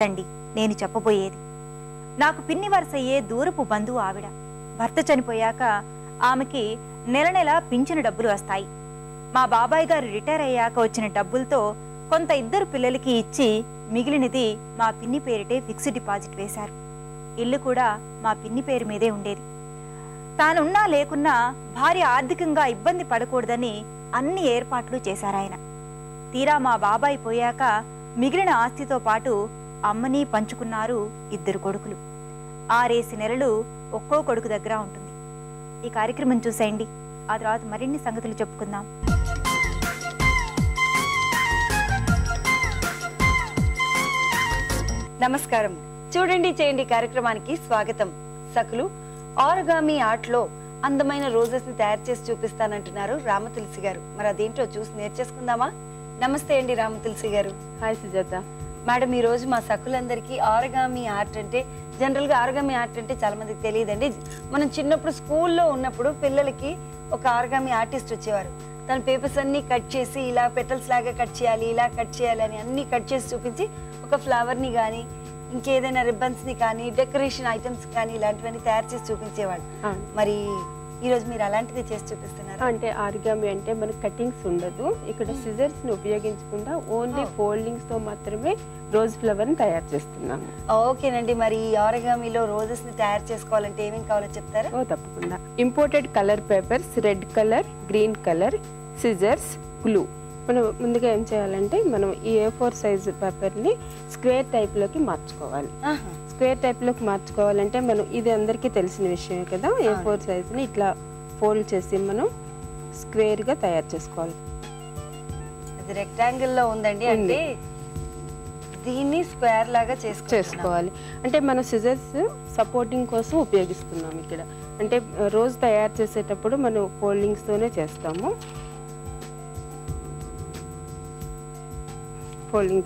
అండి నేను చెప్పబోయేది. నాకు పిన్ని వరసయ్యే దూరపు బంధువు ఆవిడ. భర్త చనిపోయాక ఆమెకి నెల నెల పింఛను డబ్బులు వస్తాయి. మా బాబాయ్ గారు రిటైర్ అయ్యాక వచ్చిన డబ్బులతో కొంత ఇద్దరు పిల్లలకి ఇచ్చి మిగిలినది మా పిన్ని పేరిటే ఫిక్స్డ్ డిపాజిట్ వేశారు. ఇల్లు కూడా మా పిన్ని పేరు మీదే ఉండేది. తానున్నా లేకున్నా భార్య ఆర్థికంగా ఇబ్బంది పడకూడదని అన్ని ఏర్పాట్లు చేశారాయన. తీరా మా బాబాయ్ పోయాక మిగిలిన ఆస్తితో పాటు అమ్మని పంచుకున్నారు ఇద్దరు కొడుకులు. 6 నెలలు ఒక్కో కొడుకు దగ్గర ఉంటుంది. ఈ కార్యక్రమం చూసేయండి. ఆ తర్వాత మరిన్ని సంగతులు చెప్పుకుందాం. నమస్కారం. చూడండి చేయండి కార్యక్రమానికి స్వాగతం. సకులు ఆర్గామీ ఆర్ట్లో అందమైన రోజెస్ ని తయారు చేసి చూపిస్తానంటున్నారు రామతులసి గారు. మరి అదేంటో చూసి నేర్చేసుకుందామా? నమస్తే అండి రామతులసి గారు. హాయ్ సుజాత మేడం, ఈ రోజు మా సకులందరికీ ఆర్గామీ ఆర్ట్ అంటే జనరల్ గా ఆర్గామీ ఆర్ట్ అంటే చాలా మందికి తెలియదండి. మనం చిన్నప్పుడు స్కూల్లో ఉన్నప్పుడు పిల్లలకి ఒక ఆర్గామీ ఆర్టిస్ట్ వచ్చేవారు. తన పేపర్స్ అన్ని కట్ చేసి ఇలా పెటల్స్ లాగా కట్ చేయాలి, ఇలా కట్ చేయాలి అని అన్ని కట్ చేసి చూపించి ఒక ఫ్లవర్ ని కానీ ఇంకేదైనా రిబ్బన్స్ ని కానీ డెకరేషన్ ఐటమ్స్ కానీ ఇలాంటివన్నీ తయారు చేసి చూపించేవాడు. మరి ఈ రోజు మీరు అలాంటిది చేసి చూపిస్తున్నారు. అంటే ఆరిగామి అంటే మనకి కటింగ్స్ ఉండదు. ఇక్కడ సిజర్స్ ని ఉపయోగించకుండా ఓన్లీ ఫోల్డింగ్స్ తో మాత్రమే రోజ్ ఫ్లవర్ ని తయారు చేస్తున్నాము. ఓకేనండి. మరి ఈ ఆరిగామిలో రోజెస్ ని తయారు చేసుకోవాలంటే ఏమేం కావాలో చెప్తారా? తప్పకుండా. Imported colour papers, red colour, green colour, scissors, glue. మనం ముందుగా ఏం చేయాలంటే మనం ఈ A4 సైజ్ పేపర్ ని స్క్వేర్ టైప్ లోకి మార్చుకోవాలి. స్క్వేర్ టైప్ లోకి మార్చుకోవాలంటే మనం ఇది అందరికీ తెలిసిన విషయమే కదా. A4 సైజ్ ని ఇట్లా ఫోల్డ్ చేసి మనం స్క్వేర్ గా తయారు చేసుకోవాలి. అది రెక్టాంగిల్ లో ఉందండి, అంటే దీన్ని స్క్వేర్ లాగా చేసుకోవాలి. అంటే మనం సిజర్స్ సపోర్టింగ్ కోసం ఉపయోగిస్తున్నాం ఇక్కడ. అంటే రోజ్ తయారు చేసేటప్పుడు మనం ఫోల్డింగ్స్ తోనే చేస్తాము. ఫోల్డింగ్